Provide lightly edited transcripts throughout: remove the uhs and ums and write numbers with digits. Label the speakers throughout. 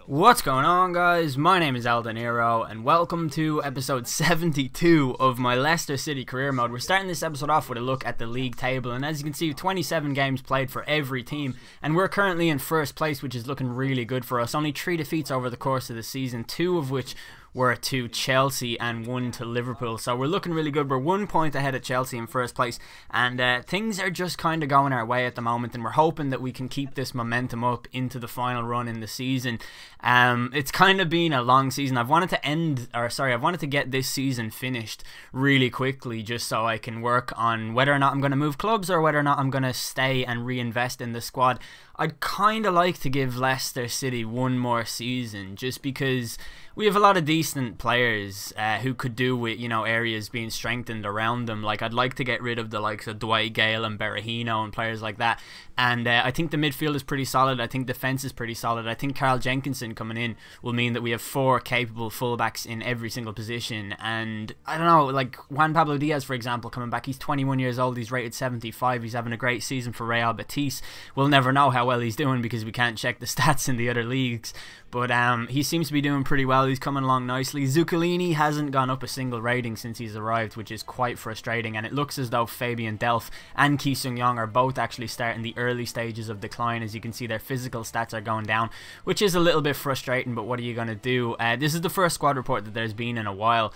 Speaker 1: What's going on, guys? My name is Aldeniro and welcome to episode 72 of my Leicester City career mode. We're starting this episode off with a look at the league table, and as you can see, 27 games played for every team, and we're currently in first place, which is looking really good for us. Only 3 defeats over the course of the season, 2 of which were to Chelsea and 1 to Liverpool, so we're looking really good. We're 1 point ahead of Chelsea in first place, and things are just kind of going our way at the moment, and we're hoping that we can keep this momentum up into the final run in the season. It's kind of been a long season. I've wanted to get this season finished really quickly, just so I can work on whether or not I'm going to move clubs or whether or not I'm going to stay and reinvest in the squad. I'd kind of like to give Leicester City 1 more season, just because we have a lot of decent players who could do with, you know, areas being strengthened around them. Like, I'd like to get rid of the likes of Dwight Gale and Berahino and players like that. And I think the midfield is pretty solid. I think defence is pretty solid. I think Carl Jenkinson coming in will mean that we have 4 capable fullbacks in every single position. And I don't know, like Juan Pablo Diaz, for example, coming back. He's 21 years old. He's rated 75. He's having a great season for Real Betis. We'll never know how well he's doing because we can't check the stats in the other leagues. But he seems to be doing pretty well. He's coming along nicely. Zuccolini hasn't gone up a single rating since he's arrived, which is quite frustrating. And it looks as though Fabian Delph and Ki Sung-young are both actually starting the early stages of decline. As you can see, their physical stats are going down, which is a little bit frustrating, but what are you going to do? This is the first squad report that there's been in a while.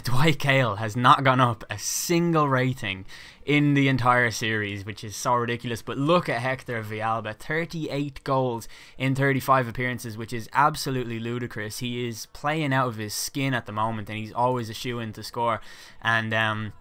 Speaker 1: Dwight Gale has not gone up a single rating in the entire series, which is so ridiculous. But look at Hector Villalba, 38 goals in 35 appearances, which is absolutely ludicrous. He is playing out of his skin at the moment, and he's always a shoe-in to score, and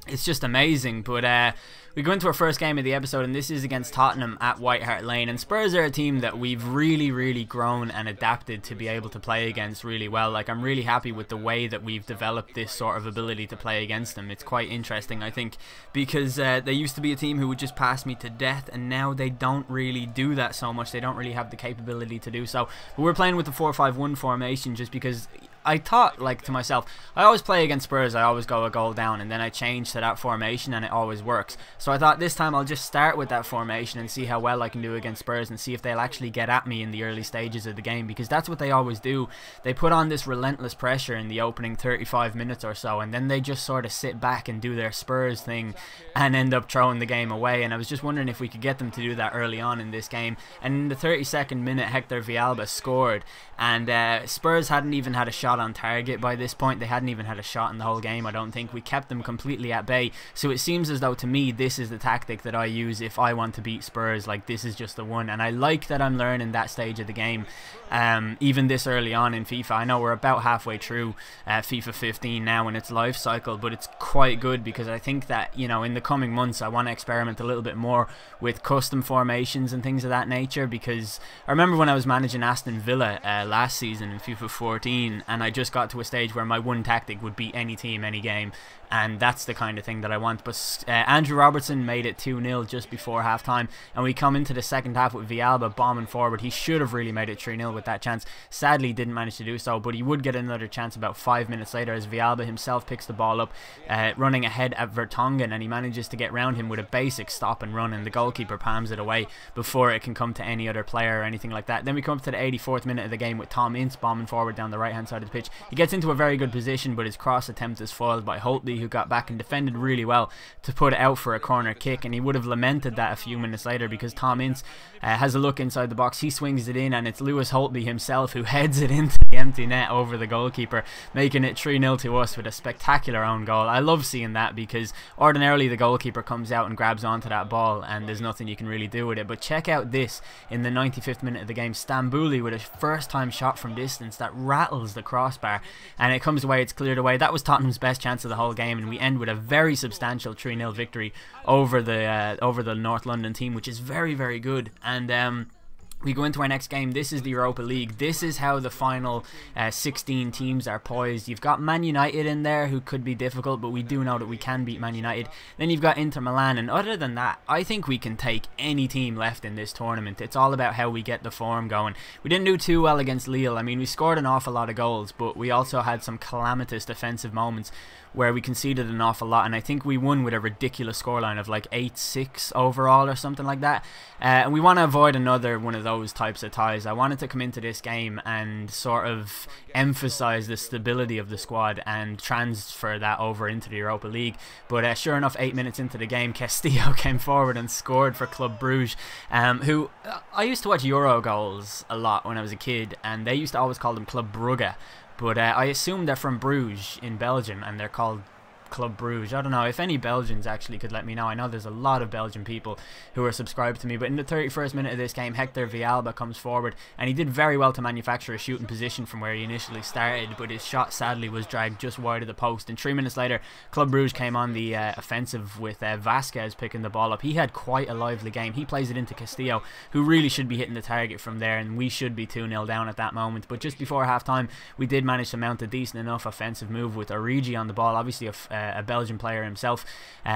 Speaker 1: it's just amazing. But we go into our first game of the episode, and this is against Tottenham at White Hart Lane. And Spurs are a team that we've really grown and adapted to be able to play against really well. Like, I'm really happy with the way that we've developed this sort of ability to play against them. It's quite interesting, I think, because they used to be a team who would just pass me to death, and now they don't really do that so much. They don't really have the capability to do so. But we're playing with the 4-5-1 formation just because I thought, like, to myself, I always play against Spurs, I always go a goal down, and then I change to that formation and it always works. So I thought this time I'll just start with that formation and see how well I can do against Spurs, and see if they'll actually get at me in the early stages of the game, because that's what they always do. They put on this relentless pressure in the opening 35 minutes or so, and then they just sort of sit back and do their Spurs thing and end up throwing the game away. And I was just wondering if we could get them to do that early on in this game. And in the 32nd minute, Hector Villalba scored, and Spurs hadn't even had a shot on target by this point. They hadn't even had a shot in the whole game, I don't think. We kept them completely at bay, so it seems as though, to me, this is the tactic that I use if I want to beat Spurs. Like, this is just the one, and I like that I'm learning that stage of the game even this early on in FIFA. I know we're about halfway through FIFA 15 now in its life cycle, but it's quite good because I think that, you know, in the coming months I want to experiment a little bit more with custom formations and things of that nature, because I remember when I was managing Aston Villa last season in FIFA 14, and I just got to a stage where my one tactic would beat any team, any game, and that's the kind of thing that I want. But Andrew Robertson made it 2-0 just before half time, and we come into the second half with Villalba bombing forward. He should have really made it 3-0 with that chance. Sadly didn't manage to do so, but he would get another chance about 5 minutes later as Villalba himself picks the ball up, running ahead at Vertonghen, and he manages to get round him with a basic stop and run, and the goalkeeper palms it away before it can come to any other player or anything like that. Then we come up to the 84th minute of the game with Tom Ince bombing forward down the right hand side of the pitch. He gets into a very good position, but his cross attempt is foiled by Holtby, who got back and defended really well to put it out for a corner kick, and he would have lamented that a few minutes later, because Tom Ince has a look inside the box. He swings it in, and it's Lewis Holtby himself who heads it into the empty net over the goalkeeper, making it 3-0 to us with a spectacular own goal. I love seeing that, because ordinarily the goalkeeper comes out and grabs onto that ball and there's nothing you can really do with it. But check out this in the 95th minute of the game. Stambouli with a first time shot from distance that rattles the crossbar, and it comes away. It's cleared away. That was Tottenham's best chance of the whole game, and we end with a very substantial 3-0 victory over the North London team, which is very good. And we go into our next game. This is the Europa League. This is how the final 16 teams are poised. You've got Man United in there, who could be difficult, but we do know that we can beat Man United. Then you've got Inter Milan, and other than that, I think we can take any team left in this tournament. It's all about how we get the form going. We didn't do too well against Lille. I mean, we scored an awful lot of goals, but we also had some calamitous defensive moments where we conceded an awful lot, and I think we won with a ridiculous scoreline of like 8-6 overall or something like that. And we want to avoid another one of those types of ties. I wanted to come into this game and sort of emphasize the stability of the squad and transfer that over into the Europa League. But sure enough, 8 minutes into the game, Castillo came forward and scored for Club Bruges, who I used to watch Euro goals a lot when I was a kid, and they used to always call them Club Brugge. But I assume they're from Bruges in Belgium, and they're called Club Bruges. I don't know if any Belgians actually could let me know. I know there's a lot of Belgian people who are subscribed to me, but in the 31st minute of this game, Hector Villalba comes forward, and he did very well to manufacture a shooting position from where he initially started, but his shot sadly was dragged just wide of the post. And 3 minutes later, Club Bruges came on the offensive with Vasquez picking the ball up. He had quite a lively game. He plays it into Castillo, who really should be hitting the target from there, and we should be 2-0 down at that moment. But just before half time, we did manage to mount a decent enough offensive move with Origi on the ball, obviously a Belgian player himself.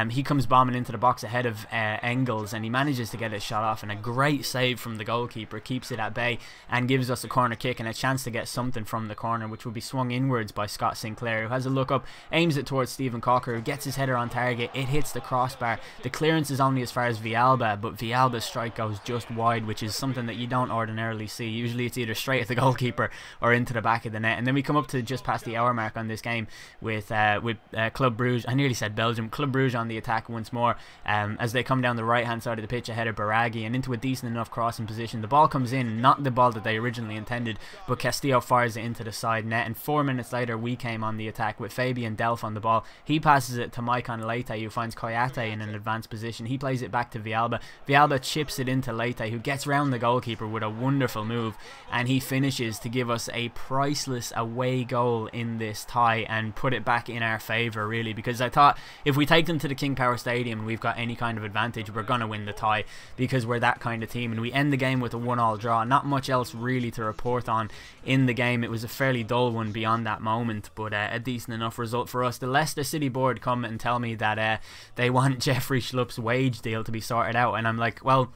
Speaker 1: He comes bombing into the box ahead of Engels, and he manages to get his shot off, and a great save from the goalkeeper keeps it at bay and gives us a corner kick and a chance to get something from the corner, which will be swung inwards by Scott Sinclair, who has a look up, aims it towards Stephen Cocker, who gets his header on target. It hits the crossbar. The clearance is only as far as Villalba, but Villalba's strike goes just wide, which is something that you don't ordinarily see. Usually it's either straight at the goalkeeper or into the back of the net. And then we come up to just past the hour mark on this game with Club Bruges. I nearly said Belgium. Club Bruges on the attack once more, as they come down the right hand side of the pitch ahead of Baraghi and into a decent enough crossing position. The ball comes in, not the ball that they originally intended, but Castillo fires it into the side net, and 4 minutes later we came on the attack with Fabian Delph on the ball. He passes it to Maicon Leite, who finds Koyate in an advanced position. He plays it back to Villalba. Villalba chips it into Leite, who gets round the goalkeeper with a wonderful move, and he finishes to give us a priceless away goal in this tie and put it back in our favour, really, because I thought if we take them to the King Power Stadium and we've got any kind of advantage, we're going to win the tie, because we're that kind of team. And we end the game with a 1-1 draw. Not much else really to report on in the game. It was a fairly dull one beyond that moment, but a decent enough result for us. The Leicester City board come and tell me that they want Jeffrey Schlupp's wage deal to be sorted out, and I'm like, well,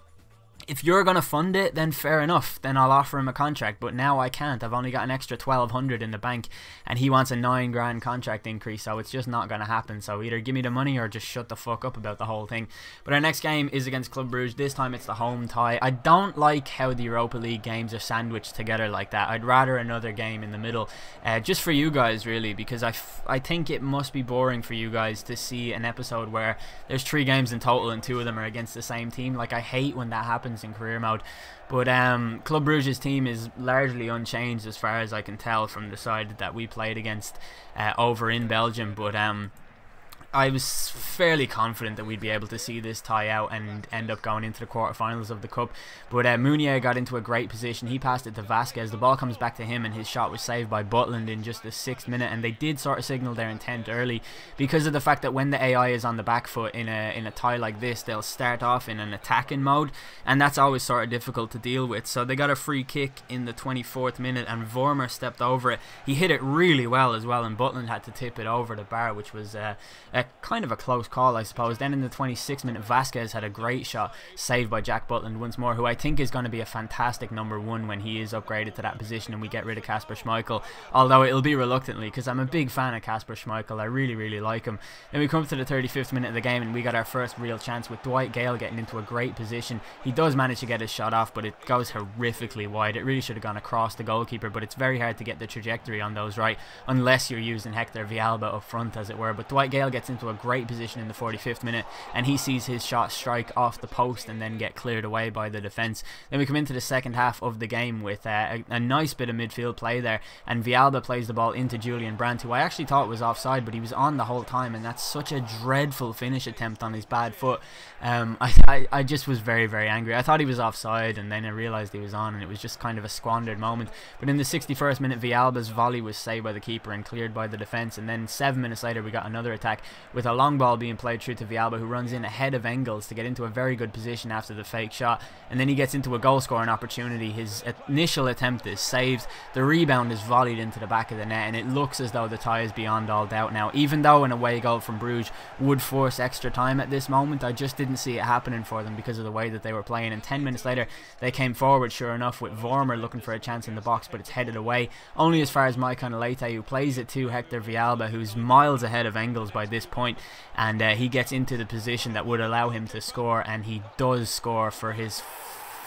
Speaker 1: if you're going to fund it, then fair enough, then I'll offer him a contract, but now I can't. I've only got an extra 1,200 in the bank, and he wants a 9 grand contract increase, so it's just not going to happen. So either give me the money or just shut the fuck up about the whole thing. But our next game is against Club Bruges. This time it's the home tie. I don't like how the Europa League games are sandwiched together like that. I'd rather another game in the middle, just for you guys really, because I think it must be boring for you guys to see an episode where there's 3 games in total and 2 of them are against the same team. Like, I hate when that happens in career mode. But Club Bruges' team is largely unchanged as far as I can tell from the side that we played against over in Belgium. But I was fairly confident that we'd be able to see this tie out and end up going into the quarterfinals of the Cup. But Mounier got into a great position. He passed it to Vasquez. The ball comes back to him, and his shot was saved by Butland in just the 6th minute. And they did sort of signal their intent early, because of the fact that when the AI is on the back foot in a tie like this, they'll start off in an attacking mode, and that's always sort of difficult to deal with. So they got a free kick in the 24th minute, and Vormer stepped over it. He hit it really well as well, and Butland had to tip it over the bar, which was a kind of a close call, I suppose. Then in the 26th minute, Vasquez had a great shot saved by Jack Butland once more, who I think is going to be a fantastic number 1 when he is upgraded to that position and we get rid of Kasper Schmeichel, although it'll be reluctantly, because I'm a big fan of Kasper Schmeichel. I really like him. Then we come to the 35th minute of the game, and we got our first real chance with Dwight Gale getting into a great position. He does manage to get his shot off, but it goes horrifically wide. It really should have gone across the goalkeeper, but it's very hard to get the trajectory on those right, unless you're using Hector Villalba up front, as it were. But Dwight Gale gets into a great position in the 45th minute, and he sees his shot strike off the post and then get cleared away by the defence. Then we come into the second half of the game with a nice bit of midfield play there, and Villalba plays the ball into Julian Brandt, who I actually thought was offside, but he was on the whole time, and that's such a dreadful finish attempt on his bad foot. I just was very angry. I thought he was offside, and then I realised he was on, and it was just kind of a squandered moment. But in the 61st minute, Villalba's volley was saved by the keeper and cleared by the defence, and then 7 minutes later we got another attack with a long ball being played through to Villalba, who runs in ahead of Engels to get into a very good position after the fake shot, and then he gets into a goal scoring opportunity. His initial attempt is saved, the rebound is volleyed into the back of the net, and it looks as though the tie is beyond all doubt now. Even though an away goal from Bruges would force extra time at this moment, I just didn't see it happening for them because of the way that they were playing. And 10 minutes later they came forward, sure enough, with Vormer looking for a chance in the box, but it's headed away only as far as Maicon Leite, who plays it to Hector Villalba, who's miles ahead of Engels by this point, and he gets into the position that would allow him to score, and he does score for his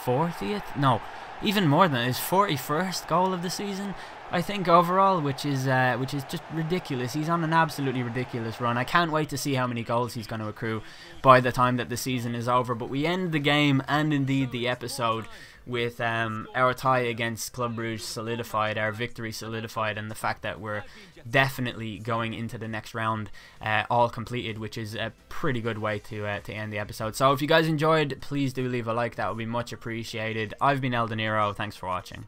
Speaker 1: 40th? No, even more than his 41st goal of the season, I think, overall, which is just ridiculous. He's on an absolutely ridiculous run. I can't wait to see how many goals he's going to accrue by the time that the season is over. But we end the game, and indeed the episode, with our tie against Club Brugge solidified, our victory solidified, and the fact that we're definitely going into the next round all completed, which is a pretty good way to end the episode. So if you guys enjoyed, please do leave a like. That would be much appreciated. I've been El Dinero. Thanks for watching.